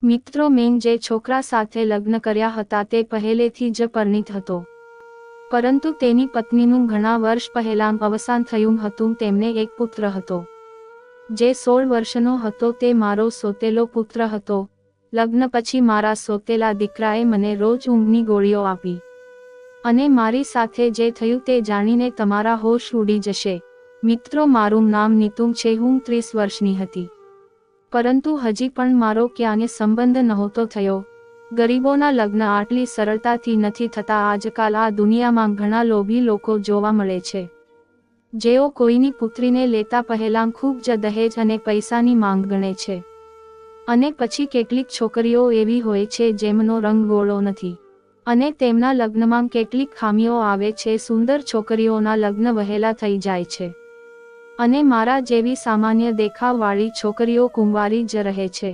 મિત્રો, મેં જે છોકરા સાથે લગ્ન કર્યા હતા તે પહેલેથી જ પરિણીત હતો, પરંતુ તેની પત્નીનું ઘણા વર્ષ પહેલાં અવસાન થયું હતું. તેમને એક પુત્ર હતો જે 16 વર્ષનો હતો. તે મારો સોતેલો પુત્ર હતો. લગ્ન પછી મારા સોતેલા દીકરાએ મને રોજ ઊંઘની ગોળીઓ આપી અને મારી સાથે જે થયું તે જાણીને તમારા હોશ ઉડી જશે. મિત્રો, મારું નામ નીતુ છે. હું 30 વર્ષની હતી, પરંતુ હજી પણ મારો ક્યાંય સંબંધ નહોતો થયો. ગરીબોના લગ્ન આટલી સરળતાથી નથી થતા. આજકાલ આ દુનિયામાં ઘણા લોભી લોકો જોવા મળે છે, જેઓ કોઈની પુત્રીને લેતા પહેલાં ખૂબ જ દહેજ અને પૈસાની માંગ ગણે છે. અને પછી કેટલીક છોકરીઓ એવી હોય છે જેમનો રંગ ગોળો નથી અને તેમના લગ્નમાં કેટલીક ખામીઓ આવે છે. સુંદર છોકરીઓના લગ્ન વહેલા થઈ જાય છે અને મારા જેવી સામાન્ય દેખાવવાળી છોકરીઓ કુંવારી જ રહે છે.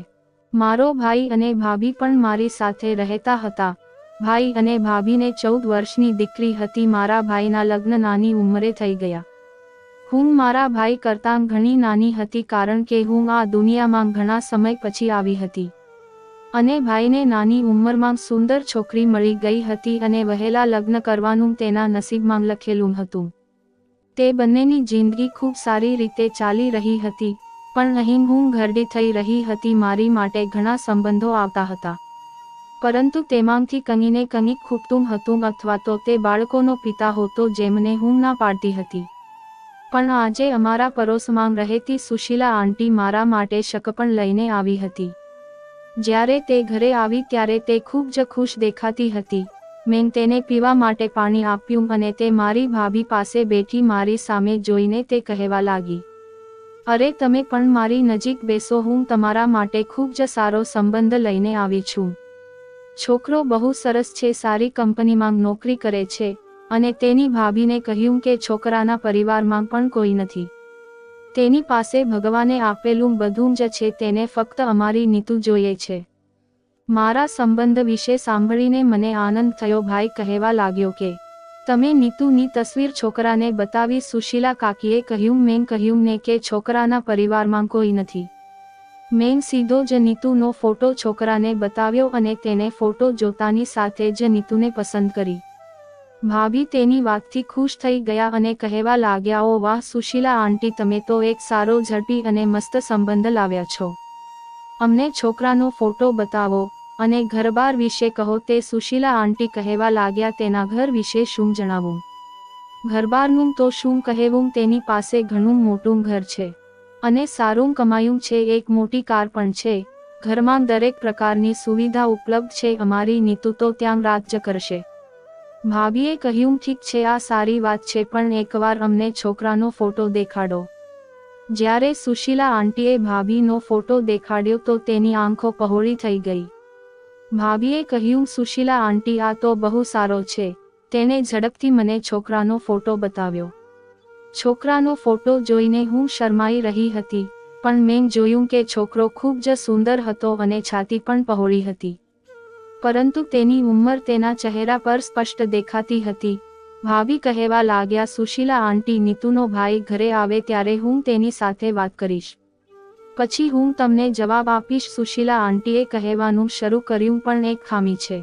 મારો ભાઈ અને ભાભી પણ મારી સાથે રહેતા હતા. ભાઈ અને ભાભીને 14 વર્ષની દીકરી હતી. મારા ભાઈના લગ્ન નાની ઉંમરે થઈ ગયા. હું મારા ભાઈ કરતાં ઘણી નાની હતી, કારણ કે હું આ દુનિયામાં ઘણા સમય પછી આવી હતી અને ભાઈને નાની ઉંમરમાં સુંદર છોકરી મળી ગઈ હતી અને વહેલા લગ્ન કરવાનું તેના નસીબમાં લખેલું હતું. તે બંનેની જિંદગી ખૂબ સારી રીતે ચાલી રહી હતી, પણ અહીં હું ઘરડી થઈ રહી હતી. મારી માટે ઘણા સંબંધો આવતા હતા, પરંતુ તેમાંથી કંઈને કંઈક ખૂટતું હતું, અથવા તો તે બાળકોનો પિતા હતો જેમને હું ના પાડતી હતી. પણ આજે અમારા પડોશમાં રહેતી સુશીલા આંટી મારા માટે શકપણ લઈને આવી હતી. જ્યારે તે ઘરે આવી ત્યારે તે ખૂબ જ ખુશ દેખાતી હતી. મેં તેને પીવા માટે પાણી આપ્યું અને તે મારી ભાભી પાસે બેઠી મારી સામે જોઈને તે કહેવા લાગી, અરે, તમે પણ મારી નજીક બેસો, હું તમારા માટે ખૂબ જ સારો સંબંધ લઈને આવી છું. છોકરો બહુ સરસ છે, સારી કંપનીમાં નોકરી કરે છે. અને તેની ભાભીને કહ્યું કે છોકરાના પરિવારમાં પણ કોઈ નથી. તેની પાસે ભગવાને આપેલું બધું જ છે, તેને ફક્ત અમારી નીતુ જોઈએ છે. મારા સંબંધ વિશે સાંભળીને મને આનંદ થયો. ભાઈ કહેવા લાગ્યો કે તમે નીતુની તસવીર છોકરાને બતાવી. સુશીલા કાકીએ કહ્યું, મેં કહ્યું ને કે છોકરાના પરિવારમાં કોઈ નથી. મેં સીધો જ નીતુનો ફોટો છોકરાને બતાવ્યો અને તેને ફોટો જોતાની સાથે જ નીતુને પસંદ કરી. ભાભી તેની વાતથી ખુશ થઈ ગયા અને કહેવા લાગ્યા, ઓ વાહ સુશીલા આંટી, તમે તો એક સારો ઝડપી અને મસ્ત સંબંધ લાવ્યા છો. અમને છોકરાનો ફોટો બતાવો અને ઘરબાર વિશે કહો. તે સુશીલા આંટી કહેવા લાગ્યા, તેના ઘર વિશે શું જણાવું? ઘરબારનું તો શું કહેવું, તેની પાસે ઘણું મોટું ઘર છે અને સારું કમાયું છે. એક મોટી કાર પણ છે. ઘરમાં દરેક પ્રકારની સુવિધા ઉપલબ્ધ છે. અમારી નીતુ તો ત્યાં રાજ કરશે. ભાભીએ કહ્યું, ઠીક છે, આ સારી વાત છે, પણ એકવાર અમને છોકરાનો ફોટો દેખાડો. જ્યારે સુશીલા આંટીએ ભાભીનો ફોટો દેખાડ્યો તો તેની આંખો પહોળી થઈ ગઈ. ભાભીએ કહ્યું, સુશીલા આંટી, આ તો બહુ સારો છે. તેણે ઝડપથી મને છોકરાનો ફોટો બતાવ્યો. છોકરાનો ફોટો જોઈને હું શરમાઈ રહી હતી, પણ મેં જોયું કે છોકરો ખૂબ જ સુંદર હતો અને છાતી પણ પહોળી હતી, પરંતુ તેની ઉંમર તેના ચહેરા પર સ્પષ્ટ દેખાતી હતી. ભાભી કહેવા લાગ્યા, સુશીલા આંટી, નીતુનો ભાઈ ઘરે આવે ત્યારે હું તેની સાથે વાત કરીશ. પછી હું તમને જવાબ આપીશ. સુશીલા આંટીએ કહેવાનું શરૂ કર્યું, પણ એક ખામી છે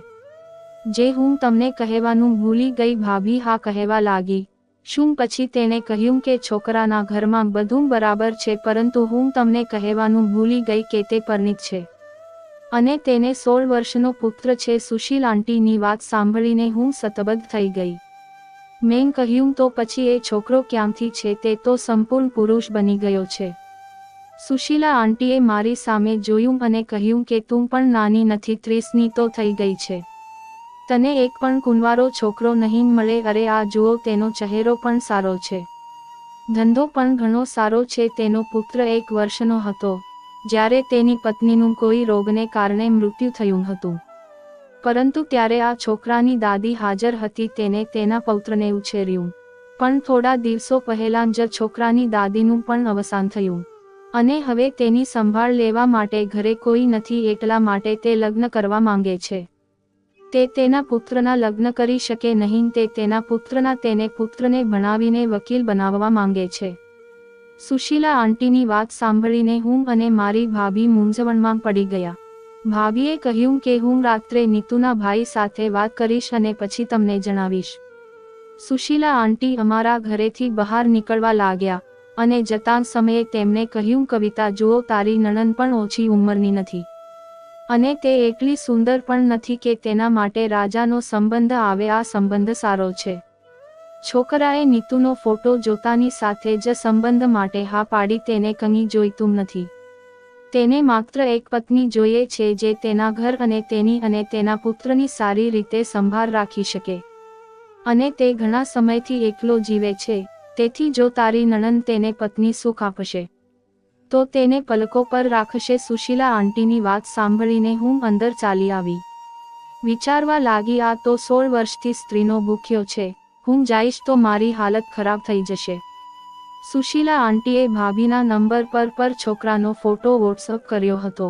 જે હું તમને કહેવાનું ભૂલી ગઈ. ભાભી હા કહેવા લાગી, શું? પછી તેણે કહ્યું કે છોકરાના ઘરમાં બધું બરાબર છે, પરંતુ હું તમને કહેવાનું ભૂલી ગઈ કે તે પરિણીત છે અને તેને 16 વર્ષનો પુત્ર છે. સુશીલ આંટીની વાત સાંભળીને હું સ્તબ્ધ થઈ ગઈ. મેં કહ્યું, તો પછી એ છોકરો ક્યાંથી છે? તે તો સંપૂર્ણ પુરુષ બની ગયો છે. સુશીલા આંટીએ મારી સામે જોયું અને કહ્યું કે તું પણ નાની નથી, 30ની તો થઈ ગઈ છે. તને એક પણ કુંવારો છોકરો નહીં મળે. અરે આ જુઓ, તેનો ચહેરો પણ સારો છે, ધંધો પણ ઘણો સારો છે. તેનો પુત્ર 1 વર્ષનો હતો જ્યારે તેની પત્નીનું કોઈ રોગને કારણે મૃત્યુ થયું હતું, પરંતુ ત્યારે આ છોકરાની દાદી હાજર હતી. તેને તેના પૌત્રને ઉછેર્યું, પણ થોડા દિવસો પહેલાં જ છોકરાની દાદીનું પણ અવસાન થયું અને હવે તેની સંભાળ લેવા માટે ઘરે કોઈ નથી. એટલા માટે તે લગ્ન કરવા માંગે છે. તે તેના પુત્રના લગ્ન કરી શકે નહીં. તે તેના પુત્રને ભણાવીને વકીલ બનાવવા માંગે છે. સુશીલા આંટીની વાત સાંભળીને હું અને મારી ભાભી મૂંઝવણમાં પડી ગયા. ભાભીએ કહ્યું કે હું રાત્રે નીતુના ભાઈ સાથે વાત કરીશ અને પછી તમને જણાવીશ. સુશીલા આંટી અમારા ઘરેથી બહાર નીકળવા લાગ્યા અને જતા સમયે તેમને કહ્યું, કવિતા જુઓ, તારી નણંદ પણ ઓછી ઉંમરની નથી અને તે એટલી સુંદર પણ નથી કે તેના માટે રાજાનો સંબંધ આવે. આ સંબંધ સારો છે. છોકરાએ નીતુનો ફોટો જોતાની સાથે જ સંબંધ માટે હા પાડી. તેને કંઈ જોઈતું નથી. તેને માત્ર એક પત્ની જોઈએ છે જે તેના ઘર અને તેની અને તેના પુત્રની સારી રીતે સંભાળ રાખી શકે. અને તે ઘણા સમયથી એકલો જીવે છે. તેથી જો તારી નણંદ તેને પત્ની સુખ આપશે તો તેને પલકો પર રાખશે. સુશીલા આંટીની વાત સાંભળીને હું અંદર ચાલી આવી. વિચારવા લાગી, આ તો 16 વર્ષથી સ્ત્રીનો ભૂખ્યો છે. હું જઈશ તો મારી હાલત ખરાબ થઈ જશે. સુશીલા આંટીએ ભાભીના નંબર પર છોકરાનો ફોટો વોટ્સઅપ કર્યો હતો.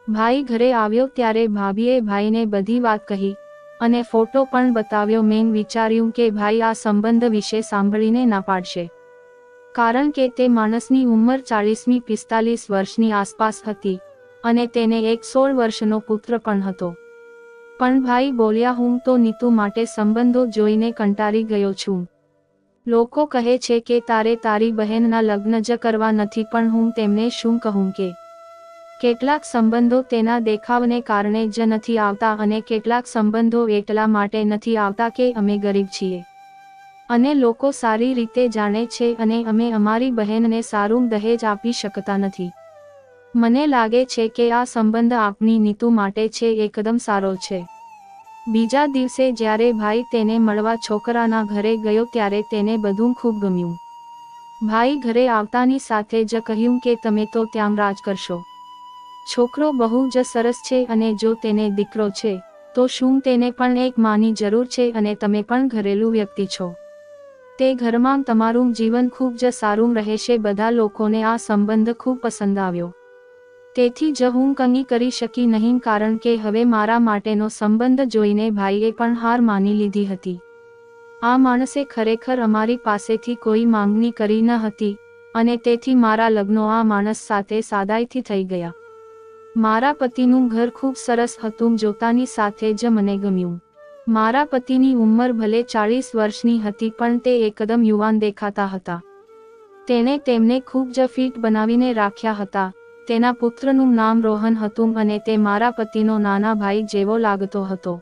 ભાઈ ઘરે આવ્યો ત્યારે ભાભીએ ભાઈને બધી વાત કહી અને ફોટો પણ બતાવ્યો. મેં વિચાર્યું કે ભાઈ આ સંબંધ વિશે સાંભળીને ના પાડશે, કારણ કે તે માણસની ઉંમર 40-45 વર્ષની આસપાસ હતી અને તેને એક 16 વર્ષનો પુત્ર પણ હતો. પણ ભાઈ બોલ્યા, હું તો નીતુ માટે સંબંધો જોઈને કંટાળી ગયો છું. લોકો કહે છે કે તારે તારી બહેનના લગ્ન જ કરવા નથી, પણ હું તેમને શું કહું કે કેટલાક સંબંધો તેના દેખાવને કારણે જ નથી આવતા અને કેટલાક સંબંધો એટલા માટે નથી આવતા કે અમે ગરીબ છીએ અને લોકો સારી રીતે જાણે છે અને અમે અમારી બહેનને સારું દહેજ આપી શકતા નથી. મને લાગે છે કે આ સંબંધ આપણી નીતુ માટે છે, એકદમ સારો છે. બીજા દિવસે જ્યારે ભાઈ તેને મળવા છોકરાના ઘરે ગયો ત્યારે તેને બધું ખૂબ ગમ્યું. ભાઈ ઘરે આવતાની સાથે જ કહ્યું કે તમે તો ત્યાં રાજ કરશો. છોકરો બહુ જ સરસ છે અને જો તેને દીકરો છે તો શું તેને પણ એક માની જરૂર છે અને તમે પણ ઘરેલું વ્યક્તિ છો. તે ઘરમાં તમારું જીવન ખૂબ જ સારું રહેશે. બધા લોકોને આ સંબંધ ખૂબ પસંદ આવ્યો. તેથી જ હું કંઈ કરી શકી નહીં, કારણ કે હવે મારા માટેનો સંબંધ જોઈને ભાઈએ પણ હાર માની લીધી હતી. આ માણસે ખરેખર અમારી પાસેથી કોઈ માંગણી કરી ન હતી અને તેથી મારા લગ્નો આ માણસ સાથે સાદાઈથી થઈ ગયા. મારા પતિનું ઘર ખૂબ સરસ હતું. જોતાની સાથે જ મને ગમ્યું. મારા પતિની ઉંમર ભલે 40 વર્ષની હતી પણ તે એકદમ યુવાન દેખાતા હતા. તેણે તેમને ખૂબ જ ફિટ બનાવીને રાખ્યા હતા. તેના પુત્રનું નામ રોહન હતું અને તે મારા પતિનો નાના ભાઈ જેવો લાગતો હતો.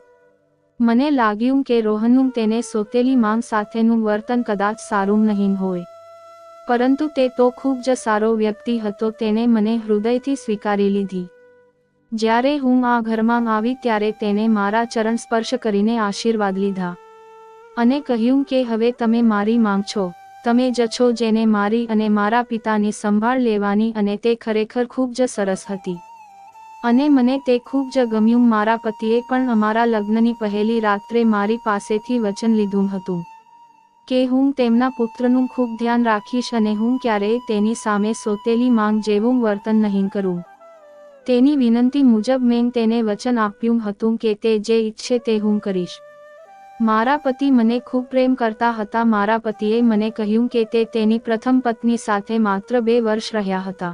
મને લાગ્યું કે રોહનનું તેને સોતેલી માંગ સાથેનું વર્તન કદાચ સારું નહીં હોય, પરંતુ તે તો ખૂબ જ સારો વ્યક્તિ હતો. તેને મને હૃદયથી સ્વીકારી લીધી. જ્યારે હું આ ઘરમાં આવી ત્યારે તેને મારા ચરણ સ્પર્શ કરીને આશીર્વાદ લીધા અને કહ્યું કે હવે તમે મારી માંગ છો. તમે જ છો જેને મારી અને મારા પિતાની સંભાળ લેવાની, અને તે ખરેખર ખૂબ જ સરસ હતી અને મને તે ખૂબ જ ગમ્યું. મારા પતિએ પણ અમારા લગ્નની પહેલી રાત્રે મારી પાસેથી વચન લીધું હતું કે હું તેમના પુત્રનું ખૂબ ધ્યાન રાખીશ અને હું ક્યારેય તેની સામે સોતેલી માંગ જેવું વર્તન નહીં કરું. તેની વિનંતી મુજબ મેં તેને વચન આપ્યું હતું કે તે જે ઈચ્છે તે હું કરીશ. મારા પતિ મને ખૂબ પ્રેમ કરતા હતા. મારા પતિએ મને કહ્યું કે તે તેની પ્રથમ પત્ની સાથે માત્ર 2 વર્ષ રહ્યા હતા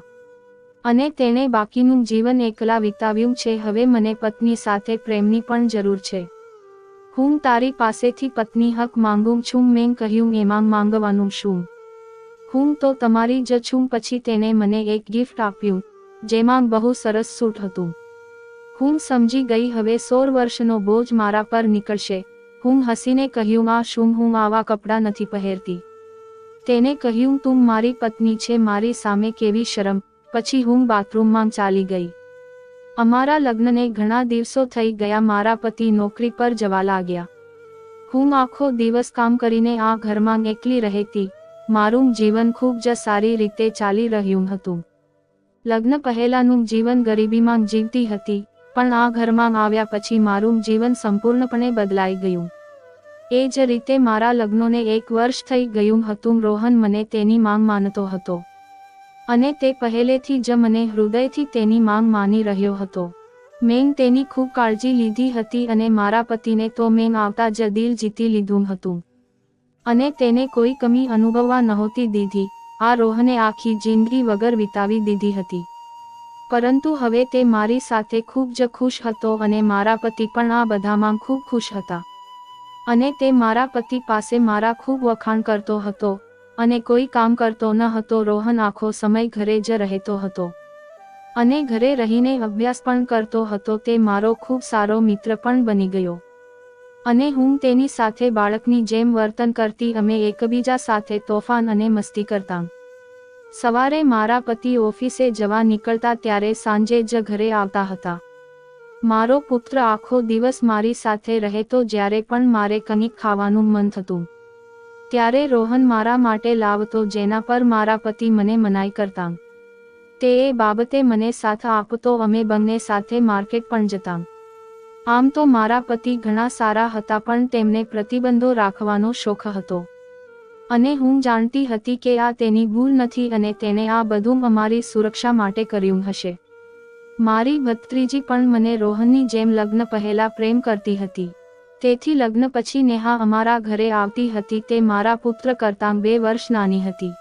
અને તેણે બાકીનું જીવન એકલા વિતાવ્યું છે. હવે મને પત્ની સાથે પ્રેમની પણ જરૂર છે. હું તારી પાસેથી પત્ની હક માંગું છું. મેં કહ્યું, એમાં માંગવાનું શું? હું તો તમારી જ છું. પછી તેણે મને એક ગિફ્ટ આપ્યું જેમાં બહુ સરસ સૂટ હતું. હું સમજી ગઈ હવે 16 વર્ષનો બોજ મારા પર નીકળશે. હું હસીને કહ્યું, આ શું? હું આવા કપડાં નથી પહેરતી. તેને કહ્યું, તું મારી પત્ની છે, મારી સામે કેવી શરમ. પછી હું બાથરૂમમાં ચાલી ગઈ. અમારા લગ્નને ઘણા દિવસો થઈ ગયા. મારા પતિ નોકરી પર જવા લાગ્યા. હું આખો દિવસ કામ કરીને આ ઘરમાં એકલી રહેતી. મારું જીવન ખૂબ જ સારી રીતે ચાલી રહ્યું હતું. લગ્ન પહેલાનું જીવન ગરીબીમાં જીવતી હતી, પણ આ ઘરમાં આવ્યા પછી મારું જીવન સંપૂર્ણપણે બદલાઈ ગયું. એ જ રીતે મારા લગ્નોને 1 વર્ષ થઈ ગયું હતું. રોહન મને તેની માંગ માનતો હતો અને તે પહેલેથી જ મને હૃદયથી તેની માંગ માની રહ્યો હતો. મેં તેની ખૂબ કાળજી લીધી હતી અને મારા પતિને તો મેં આવતા જ દિલ જીતી લીધું હતું અને તેને કોઈ કમી અનુભવવા નહોતી દીધી. આ રોહને આખી જિંદગી વગર વિતાવી દીધી હતી. પરંતુ હવે તે મારી સાથે ખૂબ જ ખુશ હતો અને મારા પતિ પણ આ બધામાં ખૂબ ખુશ હતા. અને તે મારા પતિ પાસે મારા ખૂબ વખાણ કરતો હતો અને કોઈ કામ કરતો ન હતો. રોહન આખો સમય ઘરે જ રહેતો હતો અને ઘરે રહીને અભ્યાસ પણ કરતો હતો. તે મારો ખૂબ સારો મિત્ર પણ બની ગયો અને હું તેની સાથે બાળકની જેમ વર્તન કરતી. અમે એકબીજા સાથે તોફાન અને મસ્તી કરતા. સવારે મારા પતિ ઓફિસે જવા નીકળતા ત્યારે સાંજે જ ઘરે આવતા હતા. મારો પુત્ર આખો દિવસ મારી સાથે રહેતો. જ્યારે પણ મારે કંઈક ખાવાનું મન થતું ત્યારે રોહન મારા માટે લાવતો, જેના પર મારા પતિ મને મનાઈ કરતા. તે એ બાબતે મને સાથ આપતો. અમે બંને સાથે માર્કેટ પણ જતા. આમ તો મારા પતિ ઘણા સારા હતા, પણ તેમને પ્રતિબંધો રાખવાનો શોખ હતો અને હું જાણતી હતી કે આ તેની ભૂલ નથી અને તેને આ બધું અમારી સુરક્ષા માટે કર્યું હશે. મારી ભત્રીજી પણ મને રોહનની જેમ લગ્ન પહેલા પ્રેમ કરતી હતી. તેથી લગ્ન પછી નેહા અમારા ઘરે આવતી હતી. તે મારા પુત્ર કરતાં 2 વર્ષ નાની હતી.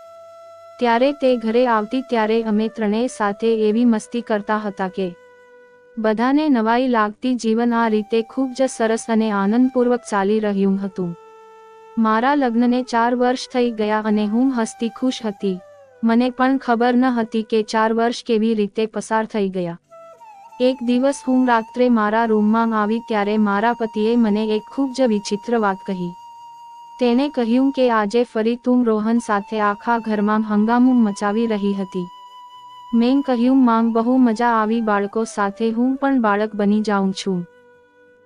ત્યારે તે ઘરે આવતી ત્યારે અમે ત્રણેય સાથે એવી મસ્તી કરતા હતા કે બધાને નવાઈ લાગતી. જીવન આ રીતે ખૂબ જ સરસ અને આનંદપૂર્વક ચાલી રહ્યું હતું. મારા લગ્નને 4 વર્ષ થઈ ગયા અને હું હસતી ખુશ હતી. મને પણ ખબર ન હતી કે 4 વર્ષ કેવી રીતે પસાર થઈ ગયા. એક દિવસ હું રાત્રે મારા રૂમમાં આવી ત્યારે મારા પતિએ મને એક ખૂબ જ વિચિત્ર વાત કહી. તેણે કહ્યું કે આજે ફરી તું રોહન સાથે આખા ઘરમાં હંગામો મચાવી રહી હતી. મેં કહ્યું, માંગ બહુ મજા આવી બાળકો સાથે. હું પણ બાળક બની જાઉં છું.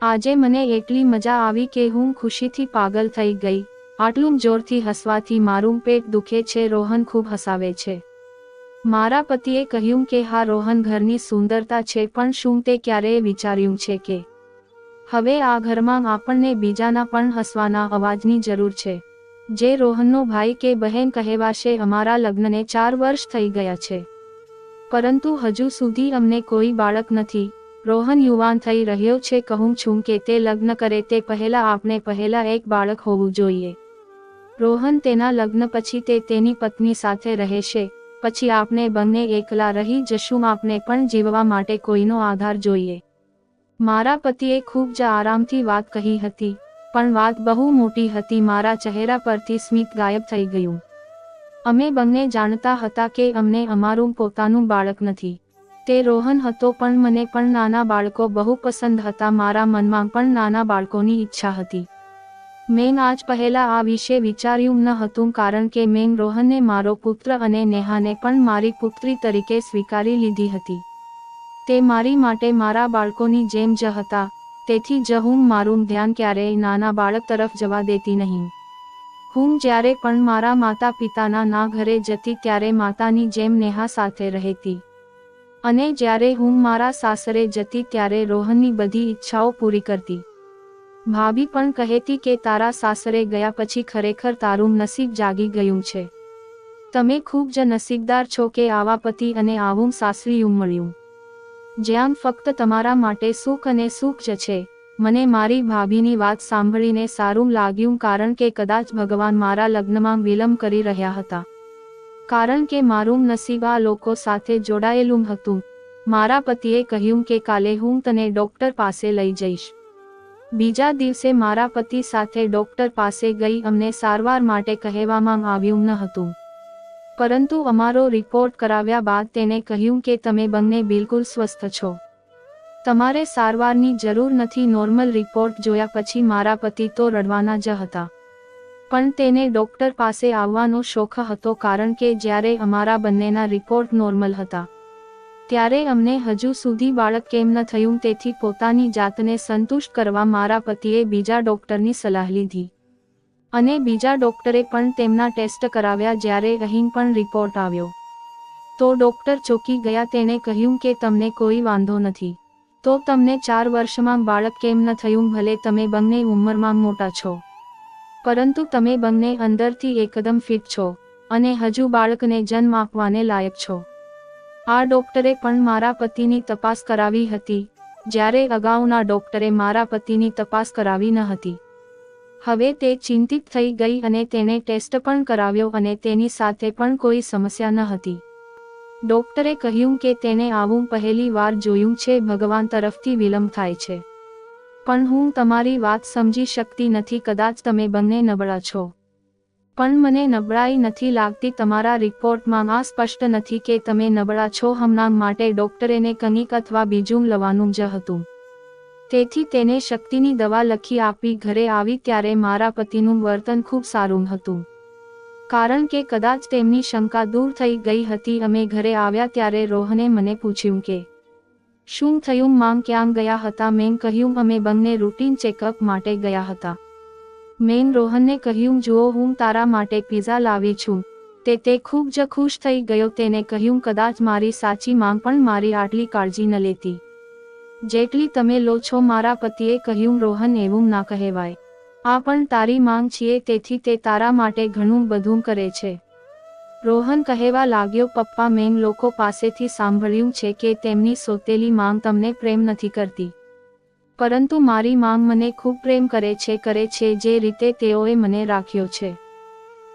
આજે મને એટલી મજા આવી કે હું ખુશીથી પાગલ થઈ ગઈ. આટલું જોરથી હસવાથી મારું પેટ દુખે છે. રોહન ખૂબ હસાવે છે. મારા પતિએ કહ્યું કે હા, રોહન ઘરની સુંદરતા છે, પણ શું તે ક્યારેય વિચાર્યું છે કે હવે આ ઘરમાં આપણને બીજાના પણ હસવાના અવાજની જરૂર છે. જે રોહનનો ભાઈ કે બહેન કહેવાશે. અમારા લગ્નને 4 વર્ષ થઈ ગયા છે, પરંતુ હજુ સુધી અમને કોઈ બાળક નથી. રોહન યુવાન થઈ રહ્યો છે. કહું છું કે તે લગ્ન કરે તે પહેલા આપણે પહેલા એક બાળક હોવું જોઈએ. રોહન તેના લગ્ન પછી તે તેની પત્ની સાથે રહેશે. પછી આપણે બંને એકલા રહી જશું. આપણે પણ જીવવા માટે કોઈનો આધાર જોઈએ. મારા પતિએ ખૂબ જ આરામથી વાત કહી હતી, પણ વાત બહુ મોટી હતી. મારા ચહેરા પરથી સ્મિત ગાયબ થઈ ગયું. અમે બંને જાણતા હતા કે અમને અમારું પોતાનું બાળક નથી. તે રોહન હતો, પણ મને પણ નાના બાળકો બહુ પસંદ હતા. મારા મનમાં પણ નાના બાળકોની ઈચ્છા હતી. મેં આજ પહેલા આ વિશે વિચાર્યું ન હતું, કારણ કે મેં રોહનને મારો પુત્ર અને નેહાને પણ મારી પુત્રી તરીકે સ્વીકારી લીધી હતી. તે મારી માટે મારા બાળકોની જેમ જ હતા. તેથી જ હું મારું ધ્યાન ક્યારેય નાના બાળક તરફ જવા દેતી નહીં. હું જ્યારે પણ મારા માતા પિતાના ઘરે જતી ત્યારે માતાની જેમ નેહા સાથે રહેતી અને જ્યારે હું મારા સાસરે જતી ત્યારે રોહનની બધી ઈચ્છાઓ પૂરી કરતી. ભાભી પણ કહેતી કે તારા સાસરે ગયા પછી ખરેખર તારું નસીબ જાગી ગયું છે. તમે ખૂબ જ નસીબદાર છો કે આવા પતિ અને આવું સાસરિયું મળ્યું, જ્યાં ફક્ત તમારા માટે સુખ અને સુખ જ છે. મને મારી ભાભીની વાત સાંભળીને સારું લાગ્યું, કારણ કે કદાચ ભગવાન મારા લગ્નમાં વિલંબ કરી રહ્યા હતા, કારણ કે મારું નસીબ આ લોકો સાથે જોડાયેલું હતું. મારા પતિએ કહ્યું કે કાલે હું તને ડોક્ટર પાસે લઈ જઈશ. બીજા દિવસે મારા પતિ સાથે ડોક્ટર પાસે ગઈ. અમને સારવાર માટે કહેવામાં આવ્યું ન હતું, પરંતુ અમારો રિપોર્ટ કરાવ્યા બાદ તેને કહ્યું કે તમે બંને બિલકુલ સ્વસ્થ છો. તમારે સારવારની જરૂર નથી. નોર્મલ રિપોર્ટ જોયા પછી મારા પતિ તો રડવાના જ હતા, પણ તેને ડોક્ટર પાસે આવવાનો શોખ હતો, કારણ કે જ્યારે અમારા બંનેના રિપોર્ટ નોર્મલ હતા ત્યારે અમને હજુ સુધી બાળક કેમ ન થયું. તેથી પોતાની જાતને સંતુષ્ટ કરવા મારા પતિએ બીજા ડોક્ટરની સલાહ લીધી અને બીજા ડોક્ટરે પણ તેમના ટેસ્ટ કરાવ્યા. જ્યારે અહીં પણ રિપોર્ટ આવ્યો તો ડોક્ટર ચોંકી ગયા. તેણે કહ્યું કે તમને કોઈ વાંધો નથી, તો તમને 4 વર્ષમાં બાળક કેમ ન થયું? ભલે તમે બંને ઉંમરમાં મોટા છો, પરંતુ તમે બંને અંદરથી એકદમ ફિટ છો અને હજુ બાળકને જન્મ આપવાને લાયક છો. આ ડોક્ટરે પણ મારા પતિની તપાસ કરાવી હતી, જ્યારે અગાઉના ડોક્ટરે મારા પતિની તપાસ કરાવી ન હતી. હવે તે ચિંતિત થઈ ગઈ અને તેણે ટેસ્ટ પણ કરાવ્યો અને તેની સાથે પણ કોઈ સમસ્યા ન હતી. ડોક્ટરે કહ્યું કે તેને આવું પહેલી વાર જોયું છે. ભગવાન તરફથી વિલંબ થાય છે. પણ હું તમારી વાત સમજી શકતી નથી. કદાચ તમે બંને નબળા છો. પણ મને નબળાઈ નથી લાગતી. તમારા રિપોર્ટમાં આ સ્પષ્ટ નથી કે તમે નબળા છો. હમણાં માટે ડોક્ટરેને કંઈક અથવા બીજું લવાનું જ હતું. તેથી તેને શક્તિની દવા લખી આપી. ઘરે આવી ત્યારે મારા પતિનું વર્તન ખૂબ સારું હતું. કારણ કે કદાચ તેમની શંકા દૂર થઈ ગઈ હતી. અમે ઘરે આવ્યા ત્યારે રોહને મને પૂછ્યું કે શું થયું, માંગ ક્યાં ગયા હતા. મેં કહ્યું અમે બંને રૂટીન ચેકઅપ માટે ગયા હતા. મેં રોહનને કહ્યું જુઓ હું તારા માટે પિઝા લાવી છું. તે ખૂબ જ ખુશ થઈ ગયો. તેને કહ્યું કદાચ મારી સાચી માંગ પણ મારી આટલી કાળજી ન લેતી જેટલી તમે લો છો. મારા પતિએ કહ્યું રોહન એવું ના કહેવાય. આ પણ તારી માંગ છીએ તેથી તે તારા માટે ઘણું બધું કરે છે. રોહન કહેવા લાગ્યો પપ્પા મેં લોકો પાસેથી સાંભળ્યું છે કે તેમની સોતેલી માંગ તમને પ્રેમ નથી કરતી. પરંતુ મારી માંગ મને ખૂબ પ્રેમ કરે છે જે રીતે તેઓએ મને રાખ્યો છે.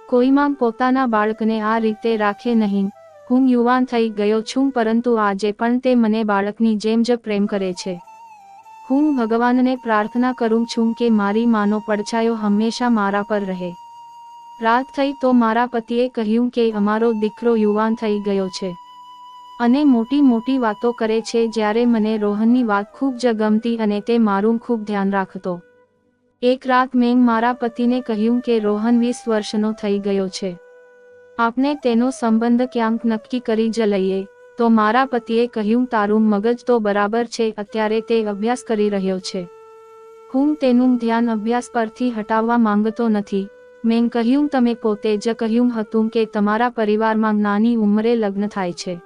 કોઈ માંગ પોતાના બાળકને આ રીતે રાખે નહીં. હું યુવાન થઈ ગયો છું પરંતુ આજે પણ તે મને બાળકની જેમ જ પ્રેમ કરે છે. હું ભગવાનને પ્રાર્થના કરું છું કે મારી માનો પડછાયો હંમેશા મારા પર રહે. રાત થઈ તો મારા પતિએ કહ્યું કે અમારો દીકરો યુવાન થઈ ગયો છે અને મોટી મોટી વાતો કરે છે. જ્યારે મને રોહનની વાત ખૂબ જ ગમતી અને તે મારું ખૂબ ધ્યાન રાખતો. એક રાત મેં મારા પતિને કહ્યું કે રોહન 20 વર્ષનો થઈ ગયો છે. આપણે તેનો સંબંધ ક્યાંક નક્કી કરી જ લઈએ. તો મારા પતિએ કહ્યું તારું મગજ તો બરાબર છે. અત્યારે તે અભ્યાસ કરી રહ્યો છે. હું તેનું ધ્યાન અભ્યાસ પરથી હટાવવા માંગતો નથી. મેં કહ્યું તમે પોતે જ કહ્યું હતું કે તમારા પરિવારમાં નાની ઉંમરે લગ્ન થાય છે.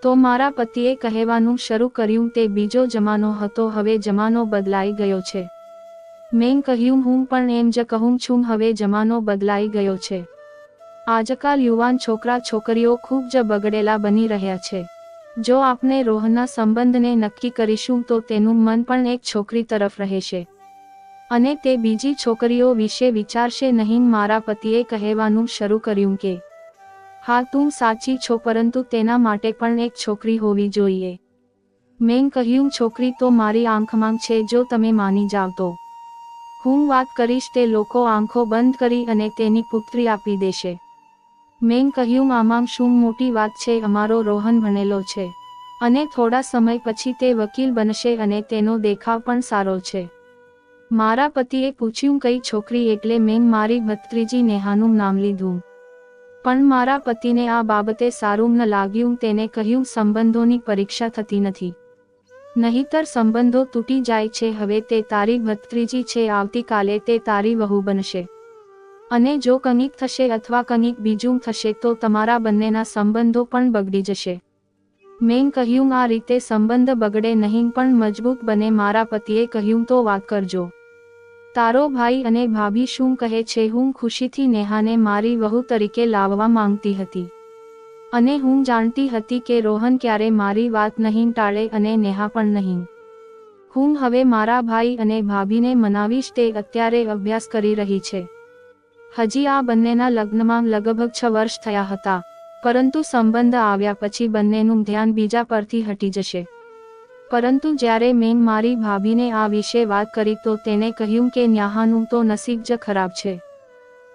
તો મારા પતિએ કહેવાનું શરૂ કર્યું તે બીજો જમાનો હતો. હવે જમાનો બદલાઈ ગયો છે. મેં કહ્યું હું પણ એમ જ કહું છું હવે જમાનો બદલાઈ ગયો છે. આજકાલ યુવાન છોકરા છોકરીઓ ખૂબ જ બગડેલા બની રહ્યા છે. જો આપણે રોહનના સંબંધને નક્કી કરીશું તો તેનું મન પણ એક છોકરી તરફ રહેશે અને તે બીજી છોકરીઓ વિશે વિચારશે નહીં. મારા પતિએ કહેવાનું શરૂ કર્યું કે હા તું સાચી છો પરંતુ તેના માટે પણ એક છોકરી હોવી જોઈએ. મેં કહ્યું છોકરી તો મારી આંખમાં છે. જો તમે માની જાવ તો હું વાત કરીશ. તે લોકો આંખો બંધ કરી અને તેની પુત્રી આપી દેશે. મેં કહ્યું આમાં શું મોટી વાત છે. અમારો રોહન ભણેલો છે અને થોડા સમય પછી તે વકીલ બનશે અને તેનો દેખાવ પણ સારો છે. મારા પતિએ પૂછ્યું કઈ છોકરી એટલે મેં મારી ભત્રીજી નેહાનું નામ લીધું. પણ મારા પતિને આ બાબતે સારું ન લાગ્યું. તેને કહ્યું સંબંધોની પરીક્ષા થતી નથી. નહીતર સંબંધો તૂટી જાય છે. હવે તે તારી ભત્રીજી છે. આવતીકાલે તે તારી વહુ બનશે અને જો કંઈક થશે અથવા કંઈક બીજું થશે તો તમારા બંનેના સંબંધો પણ બગડી જશે. મેં કહ્યું આ રીતે સંબંધ બગડે નહીં પણ મજબૂત બને. મારા પતિએ કહ્યું તો વાત કરજો. તારો ભાઈ અને ભાભી શું કહે છે. હું ખુશીથી નેહાને મારી વહુ તરીકે લાવવા માંગતી હતી અને હું જાણતી હતી કે રોહન ક્યારે મારી વાત નહીં ટાળે અને નેહા પણ નહીં. હું હવે મારા ભાઈ અને ભાભીને મનાવીશ. તે અત્યારે અભ્યાસ કરી રહી છે. હજી આ બંનેના લગ્નમાં લગભગ 6 વર્ષ થયા હતા પરંતુ સંબંધ આવ્યા પછી બંનેનું ધ્યાન બીજા પરથી હટી જશે. પરંતુ જ્યારે મેં મારી ભાભીને આ વિશે વાત કરી તો તેને કહ્યું કે ન્યાહાનું તો નસીબ જ ખરાબ છે.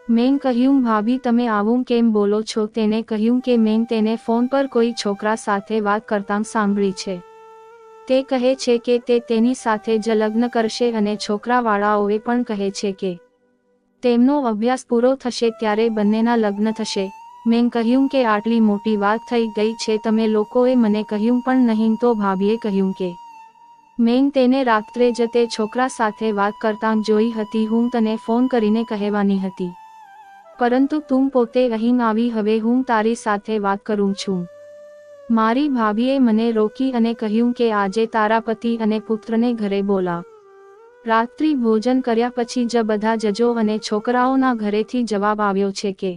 મેં કહ્યું ભાભી તમે આવું કેમ બોલો છો. તેને કહ્યું કે મેં તેને ફોન પર કોઈ છોકરા સાથે વાત કરતાં સાંભળી છે. તે કહે છે કે તે તેની સાથે જ લગ્ન કરશે અને છોકરાવાળાઓએ પણ કહે છે કે તેમનો અભ્યાસ પૂરો થશે ત્યારે બંનેના લગ્ન થશે. મેં કહ્યું કે આટલી મોટી વાત થઈ ગઈ છે તમે લોકોએ મને કહ્યું પણ નહીં. તો ભાભીએ કહ્યું કે મેં તેને રાત્રે જ તે છોકરા સાથે વાત કરતાં જોઈ હતી. હું તને ફોન કરીને કહેવાની હતી પરંતુ તું પોતે અહીં આવી. હવે હું તારી સાથે વાત કરું છું. મારી ભાભીએ મને રોકી અને કહ્યું કે આજે તારા પતિ અને પુત્રને ઘરે બોલાવ. રાત્રિ ભોજન કર્યા પછી જ બધા જજો અને છોકરાઓના ઘરેથી જવાબ આવ્યો છે કે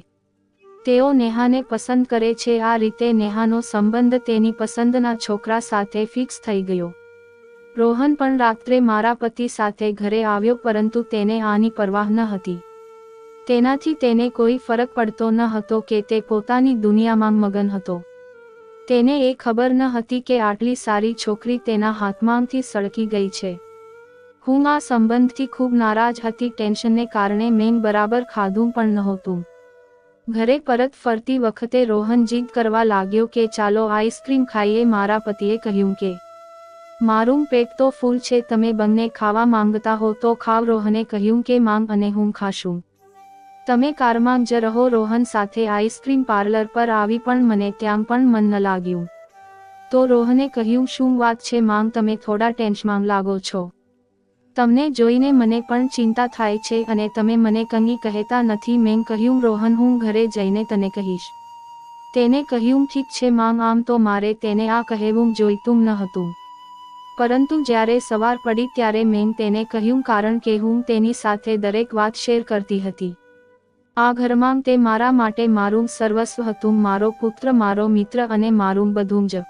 તેઓ નેહાને પસંદ કરે છે. આ રીતે નેહાનો સંબંધ તેની પસંદના છોકરા સાથે ફિક્સ થઈ ગયો. રોહન પણ રાત્રે મારા પતિ સાથે ઘરે આવ્યો પરંતુ તેને આની પરવાહ ન હતી. તેનાથી તેને કોઈ ફરક પડતો ન હતો કે તે પોતાની દુનિયામાં મગન હતો. તેને એ ખબર ન હતી કે આટલી સારી છોકરી તેના હાથમાંથી સળકી ગઈ છે. હું આ સંબંધથી ખૂબ નારાજ હતી. ટેન્શનને કારણે મેં બરાબર ખાધું પણ નહોતું. ઘરે પરત ફરતી વખતે રોહન જીદ કરવા લાગ્યો કે ચાલો આઈસ્ક્રીમ ખાઈએ. મારા પતિએ કહ્યું કે મારું પેટ તો ફૂલ છે, તમે બંને ખાવા માંગતા હો તો ખાવ. રોહને કહ્યું કે માંગ અને હું ખાશું. તમે કારમાં જ રહો. રોહન સાથે આઈસ્ક્રીમ પાર્લર પર આવી પણ મને ત્યાં પણ મન ન લાગ્યું. તો રોહને કહ્યું શું વાત છે માંગ, તમે થોડા ટેન્શનમાં લાગો છો. તમને જોઈને મને પણ ચિંતા થાય છે અને તમે મને કંઈ કહેતા નથી. મેં કહ્યું રોહન હું ઘરે જઈને તને કહીશ. તેને કહ્યું ઠીક છે માંગ. આમ તો મારે તેને આ કહેવું જોઈતું ન હતું, પરંતુ જ્યારે સવાર પડી ત્યારે મેં તેને કહ્યું કારણ કે હું તેની સાથે દરેક વાત શેર કરતી હતી. આ ઘરમાં તે મારા માટે મારું સર્વસ્વ હતું, મારો પુત્ર, મારો મિત્ર અને મારું બધું જ.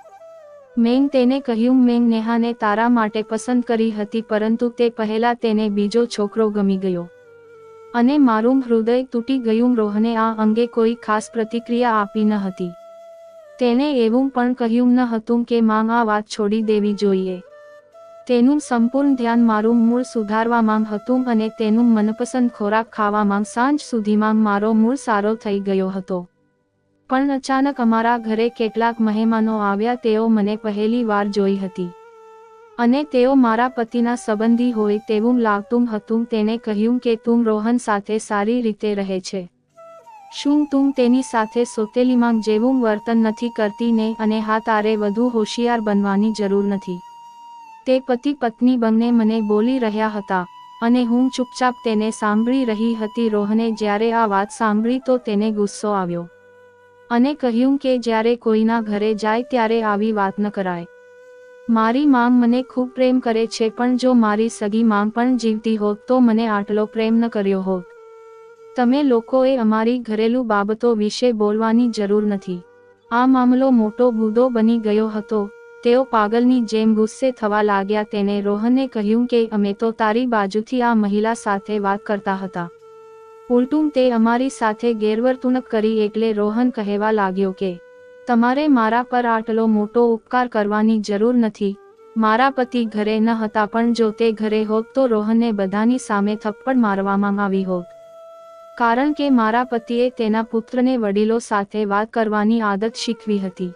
મેં તેને કહ્યું મેં નેહાને તારા માટે પસંદ કરી હતી, પરંતુ તે પહેલા તેને બીજો છોકરો ગમી ગયો અને મારું હૃદય તૂટી ગયું. રોહને આ અંગે કોઈ ખાસ પ્રતિક્રિયા આપી ન હતી. તેને એવું પણ કહ્યું ન હતું કે માંગ આ વાત છોડી દેવી જોઈએ. તેનું સંપૂર્ણ ધ્યાન મારું મૂળ સુધારવામાં હતું અને તેનું મનપસંદ ખોરાક ખાવામાં. સાંજ સુધીમાં મારો મૂળ સારો થઈ ગયો હતો. પણ અચાનક અમારા ઘરે કેટલાક મહેમાનો આવ્યા. તેઓ મને પહેલી વાર જોઈ હતી અને તેઓ મારા પતિના સંબંધી હોય તેવું લાગતું હતું. તેને કહ્યું કે તું રોહન સાથે સારી રીતે રહે છે, શું તું તેની સાથે સોતેલીમાં જેવું વર્તન નથી કરતી ને? અને હા, તારે વધુ હોશિયાર બનવાની જરૂર નથી. તે પતિ પત્ની બંને મને બોલી રહ્યા હતા અને હું ચૂપચાપ તેને સાંભળી રહી હતી. રોહને જ્યારે આ વાત સાંભળી તો તેને ગુસ્સો આવ્યો અને કહ્યું કે જ્યારે કોઈના ઘરે જાય ત્યારે આવી વાત ન કરાય. મારી માંગ મને ખૂબ પ્રેમ કરે છે, પણ જો મારી સગી માંગ પણ જીવતી હોત તો મને આટલો પ્રેમ ન કર્યો હોત. તમે લોકોએ અમારી ઘરેલું બાબતો વિશે બોલવાની જરૂર નથી. આ મામલો મોટો મુદ્દો બની ગયો હતો. તેઓ પાગલની જેમ ગુસ્સે થવા લાગ્યા. તેને રોહને કહ્યું કે અમે તો તારી બાજુથી આ મહિલા સાથે વાત કરતા હતા, ઉલટું તે અમારી સાથે ગેરવર્તણૂક કરી. એટલે રોહન કહેવા લાગ્યો કે તમારે મારા પર આટલો મોટો ઉપકાર કરવાની જરૂર નથી. મારા પતિ ઘરે ન હતા, પણ જો તે ઘરે હોત તો રોહનને બધાની સામે થપ્પડ મારવામાં આવી હોત, કારણ કે મારા પતિએ તેના પુત્રને વડીલો સાથે વાત કરવાની આદત શીખવી હતી.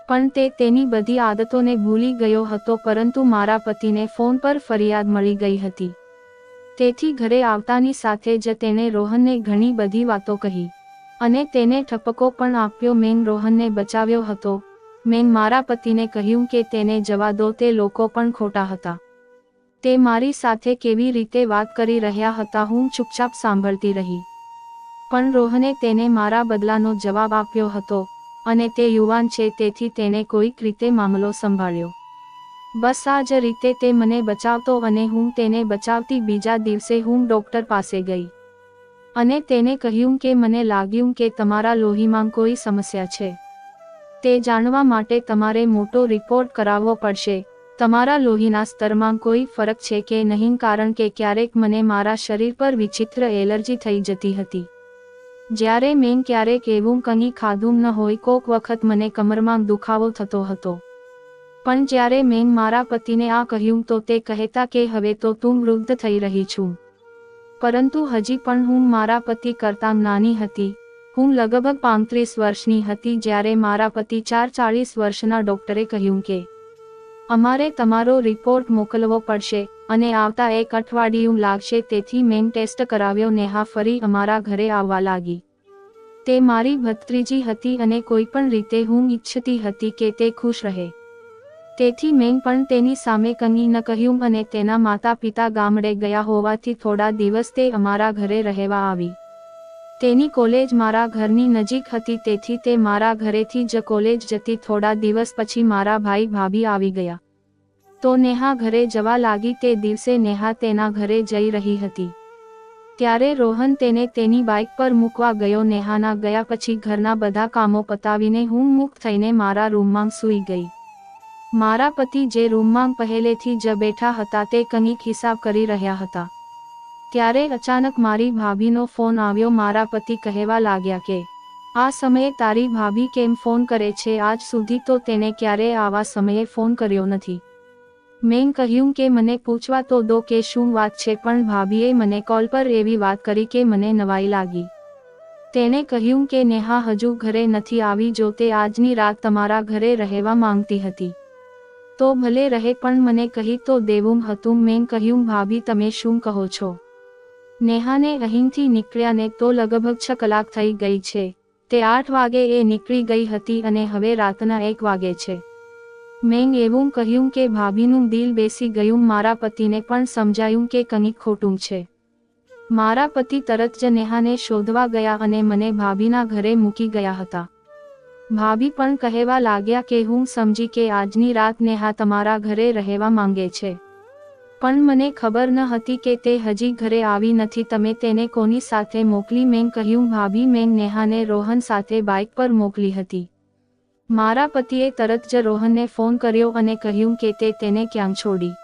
પણ તે તેની બધી આદતોને ભૂલી ગયો હતો. પરંતુ મારા પતિને ફોન પર ફરિયાદ મળી ગઈ હતી. તેથી ઘરે આવતાની સાથે જ તેણે રોહનને ઘણી બધી વાતો કહી અને તેને ઠપકો પણ આપ્યો. મેં રોહનને બચાવ્યો હતો. મેં મારા પતિને કહ્યું કે તેને જવા દો, તે લોકો પણ ખોટા હતા. તે મારી સાથે કેવી રીતે વાત કરી રહ્યા હતા હું ચૂપચાપ સાંભળતી રહી. પણ રોહને તેને મારા બદલાનો જવાબ આપ્યો હતો અને તે યુવાન છે તેથી તેણે કોઈક રીતે મામલો સંભાળ્યો. બસ આ જ રીતે તે મને બચાવતો અને હું તેને બચાવતી. બીજા દિવસે હું ડોક્ટર પાસે ગઈ અને તેને કહ્યું કે મને લાગ્યું કે તમારા લોહીમાં કોઈ સમસ્યા છે. તે જાણવા માટે તમારે મોટો રિપોર્ટ કરાવવો પડશે. તમારા લોહીના સ્તરમાં કોઈ ફરક છે કે નહીં, કારણ કે ક્યારેક મને મારા શરીર પર વિચિત્ર એલર્જી થઈ જતી હતી. જ્યારે મેં ક્યારેક એવું કંઈ ખાધું ન હોય. કોક વખત મને કમરમાં દુખાવો થતો હતો. પણ જ્યારે મેં મારા પતિને આ કહ્યું તો તે કહેતા કે હવે તો તું વૃદ્ધ થઈ રહી છું. પરંતુ હજી પણ હું મારા પતિ કરતાં નાની હતી. હું લગભગ 35 વર્ષની હતી જ્યારે મારા પતિ 40 વર્ષના ડોક્ટરે કહ્યું કે અમારે તમારો રિપોર્ટ મોકલવો પડશે અને આવતા એક અઠવાડિયું લાગશે. તેથી મેં ટેસ્ટ કરાવ્યો. નેહા ફરી અમારા ઘરે આવવા લાગી. તે મારી ભત્રીજી હતી અને કોઈપણ રીતે હું ઈચ્છતી હતી કે તે ખુશ રહે. તેથી મેં પણ તેની સામે કંઈ ન કહ્યું અને તેના માતા પિતા ગામડે ગયા હોવાથી થોડા દિવસ તે અમારા ઘરે રહેવા આવી. તેની કોલેજ મારા ઘરની નજીક હતી, તેથી તે મારા ઘરેથી જ કોલેજ જતી. થોડા દિવસ પછી મારા ભાઈ ભાભી આવી ગયા તો નેહા ઘરે જવા લાગી. તે દિવસે નેહા તેના ઘરે જઈ રહી હતી ત્યારે રોહન તેને તેની બાઇક પર મૂકવા ગયો. નેહાના ગયા પછી ઘરના બધા કામો પતાવીને હું મુક્ત થઈને મારા રૂમમાં સૂઈ ગઈ. મારા પતિ જે રૂમમાં પહેલેથી જ બેઠા હતા તે કંઈક હિસાબ કરી રહ્યા હતા. ત્યારે અચાનક મારી ભાભીનો ફોન આવ્યો. મારા પતિ કહેવા લાગ્યા કે આ સમયે તારી ભાભી કેમ ફોન કરે છે? આજ સુધી તો તેને ક્યારેય આવા સમયે ફોન કર્યો નથી. મેં કહ્યું કે મને પૂછવા તો દો કે શું વાત છે, પણ ભાભીએ મને કોલ પર એવી વાત કરી કે મને નવાઈ લાગી. તેણે કહ્યું કે નેહા હજુ ઘરે નથી આવી, જો તે આજની રાત તમારા ઘરે રહેવા માંગતી હતી તો ભલે રહે, પણ મને કહી તો દેવું હતું. મેં કહ્યું ભાભી તમે શું કહો છો? નેહાને અહીંથી નીકળ્યાને તો લગભગ 6 કલાક થઈ ગઈ છે. તે 8 વાગે એ નીકળી ગઈ હતી અને હવે રાતના 1 વાગે છે. મેં એવું કહ્યું કે ભાભીનું દિલ બેસી ગયું. મારા પતિને પણ સમજાયું કે કંઈક ખોટું છે. મારા પતિ તરત જ નેહાને શોધવા ગયા અને મને ભાભીના ઘરે મૂકી ગયા હતા. ભાભી પણ કહેવા લાગ્યા કે હું સમજી કે આજની રાત નેહા તમારા ઘરે રહેવા માંગે છે, પણ મને ખબર ન હતી કે તે હજી ઘરે આવી નથી. તમે તેને કોની સાથે મોકલી? મેં કહ્યું ભાભી મેં નેહાને રોહન સાથે બાઇક પર મોકલી હતી. મારા પતિએ તરત જ રોહનને ફોન કર્યો અને કહ્યું કે તે તેને ક્યાં છોડી.